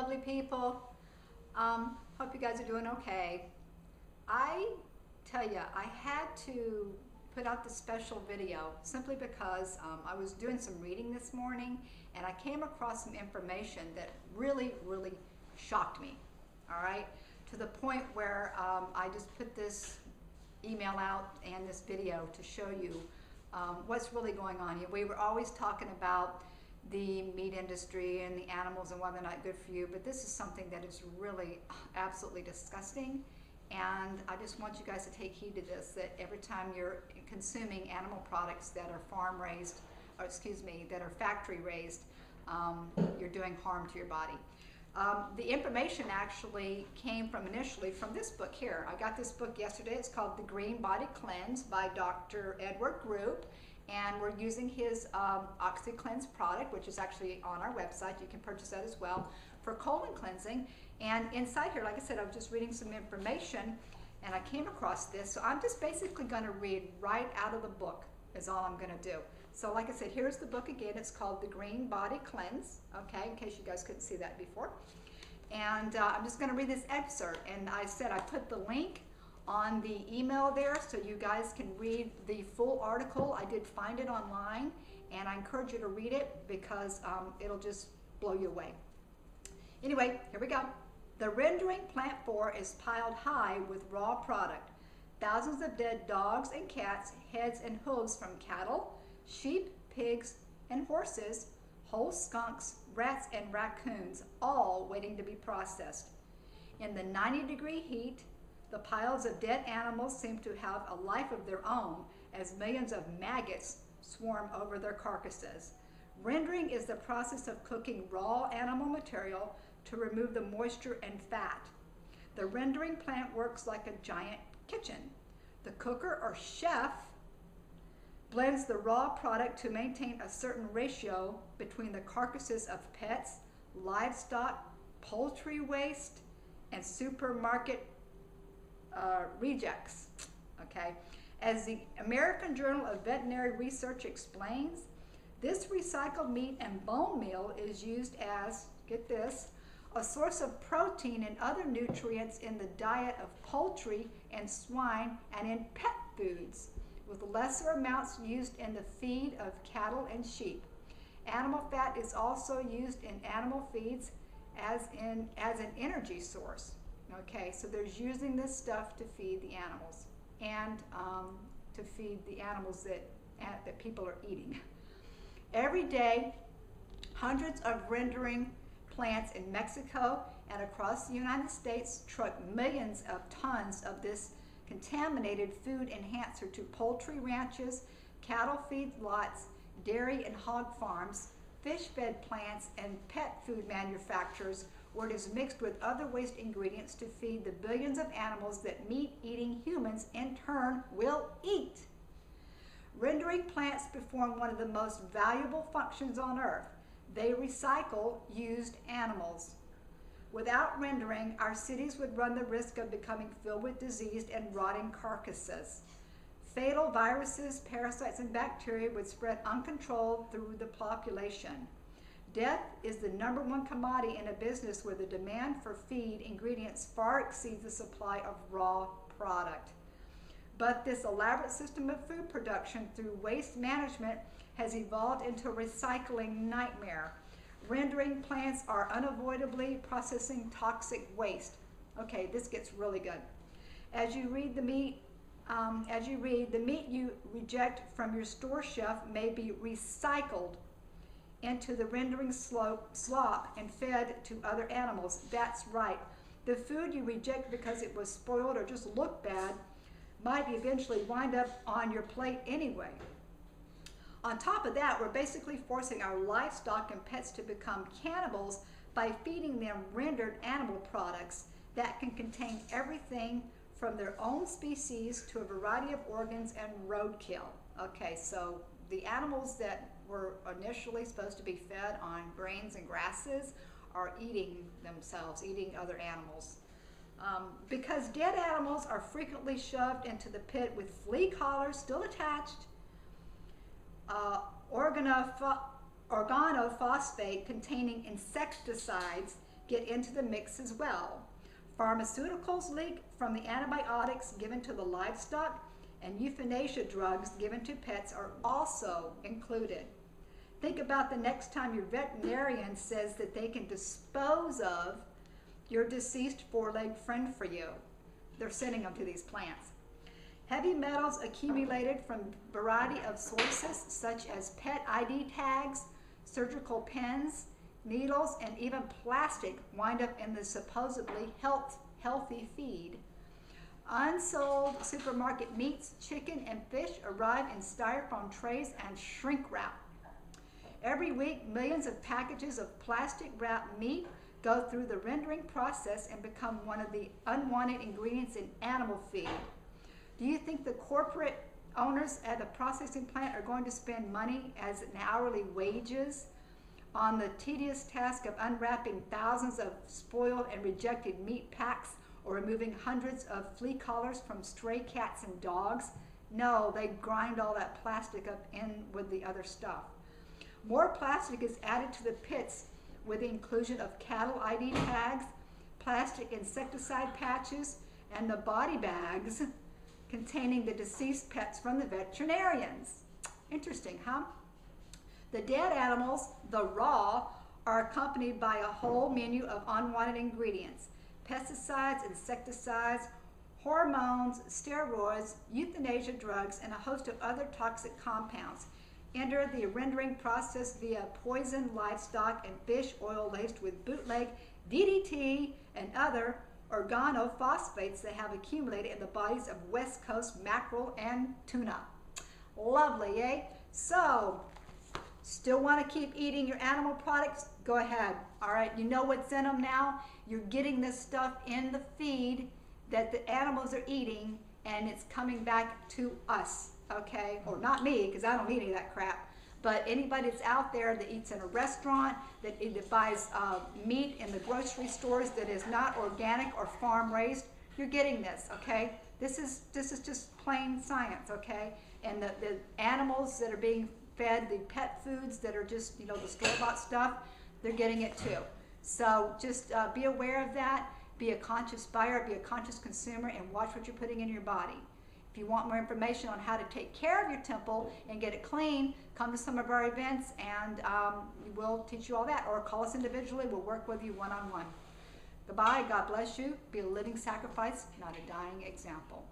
lovely people. Hope you guys are doing okay. I tell you, I had to put out this special video simply because I was doing some reading this morning and I came across some information that really shocked me, all right? To the point where I just put this email out and this video to show you what's really going on here. We were always talking about the meat industry and the animals and why they're not good for you, but this is something that is really absolutely disgusting, and I just want you guys to take heed to this, that every time you're consuming animal products that are farm raised, or excuse me, that are factory raised, you're doing harm to your body. The information actually came from initially from this book here. I got this book yesterday. It's called The Green Body Cleanse by Dr. Edward Group, and we're using his OxyCleanse product, which is actually on our website. You can purchase that as well for colon cleansing. And inside here, like I said, I was just reading some information and I came across this. So I'm just basically going to read right out of the book is all I'm going to do. So like I said, here's the book again. It's called The Green Body Cleanse, okay, in case you guys couldn't see that before. And I'm just going to read this excerpt. And I said I put the link on the email there so you guys can read the full article. I did find it online, and I encourage you to read it because it'll just blow you away. Anyway, here we go. The rendering plant floor is piled high with raw product. Thousands of dead dogs and cats, heads and hooves from cattle, sheep, pigs, and horses, whole skunks, rats, and raccoons, all waiting to be processed. In the 90-degree heat, the piles of dead animals seem to have a life of their own as millions of maggots swarm over their carcasses. Rendering is the process of cooking raw animal material to remove the moisture and fat. The rendering plant works like a giant kitchen. The cooker or chef blends the raw product to maintain a certain ratio between the carcasses of pets, livestock, poultry waste, and supermarket rejects, okay? As the American Journal of Veterinary Research explains, this recycled meat and bone meal is used as, get this, a source of protein and other nutrients in the diet of poultry and swine and in pet foods, with lesser amounts used in the feed of cattle and sheep. Animal fat is also used in animal feeds as an energy source. Okay, so there's using this stuff to feed the animals and to feed the animals that people are eating. Every day, hundreds of rendering plants in Mexico and across the United States truck millions of tons of this contaminated food enhancer to poultry ranches, cattle feed lots, dairy and hog farms, fish-fed plants, and pet food manufacturers, where it is mixed with other waste ingredients to feed the billions of animals that meat-eating humans in turn will eat. Rendering plants perform one of the most valuable functions on Earth. They recycle used animals. Without rendering, our cities would run the risk of becoming filled with diseased and rotting carcasses. Fatal viruses, parasites, and bacteria would spread uncontrolled through the population. Death is the #1 commodity in a business where the demand for feed ingredients far exceeds the supply of raw product. But this elaborate system of food production through waste management has evolved into a recycling nightmare. Rendering plants are unavoidably processing toxic waste. Okay, this gets really good. As you read the meat you reject from your store shelf may be recycled into the rendering slop and fed to other animals. That's right. The food you reject because it was spoiled or just looked bad might eventually wind up on your plate anyway. On top of that, we're basically forcing our livestock and pets to become cannibals by feeding them rendered animal products that can contain everything from their own species to a variety of organs and roadkill. Okay, so the animals that were initially supposed to be fed on grains and grasses are eating themselves, eating other animals. Because dead animals are frequently shoved into the pit with flea collars still attached, organophosphate containing insecticides get into the mix as well. Pharmaceuticals leak from the antibiotics given to the livestock, and euthanasia drugs given to pets are also included. Think about the next time your veterinarian says that they can dispose of your deceased four-legged friend for you. They're sending them to these plants. Heavy metals accumulated from a variety of sources, such as pet ID tags, surgical pens, needles, and even plastic, wind up in the supposedly healthy feed. Unsold supermarket meats, chicken, and fish arrive in styrofoam trays and shrink wrap. Every week, millions of packages of plastic wrapped meat go through the rendering process and become one of the unwanted ingredients in animal feed. Do you think the corporate owners at a processing plant are going to spend money as an hourly wages on the tedious task of unwrapping thousands of spoiled and rejected meat packs or removing hundreds of flea collars from stray cats and dogs? No, they grind all that plastic up in with the other stuff. More plastic is added to the pits with the inclusion of cattle ID tags, plastic insecticide patches, and the body bags containing the deceased pets from the veterinarians. Interesting, huh? The dead animals, the raw, are accompanied by a whole menu of unwanted ingredients: pesticides, insecticides, hormones, steroids, euthanasia drugs, and a host of other toxic compounds. Enter the rendering process via poisoned livestock and fish oil laced with bootleg DDT and other organophosphates that have accumulated in the bodies of West Coast mackerel and tuna. Lovely, eh? So, still want to keep eating your animal products? Go ahead. All right, you know what's in them now. You're getting this stuff in the feed that the animals are eating, and it's coming back to us, okay? Or not me, because I don't eat any of that crap. But anybody that's out there that eats in a restaurant, that buys meat in the grocery stores that is not organic or farm raised, you're getting this, okay? This is just plain science, okay? And the animals that are being fed, the pet foods that are just, you know, the store-bought stuff, they're getting it too. So just be aware of that. Be a conscious buyer, be a conscious consumer, and watch what you're putting in your body. If you want more information on how to take care of your temple and get it clean, come to some of our events and we'll teach you all that. Or call us individually. We'll work with you one-on-one. Goodbye. God bless you. Be a living sacrifice, not a dying example.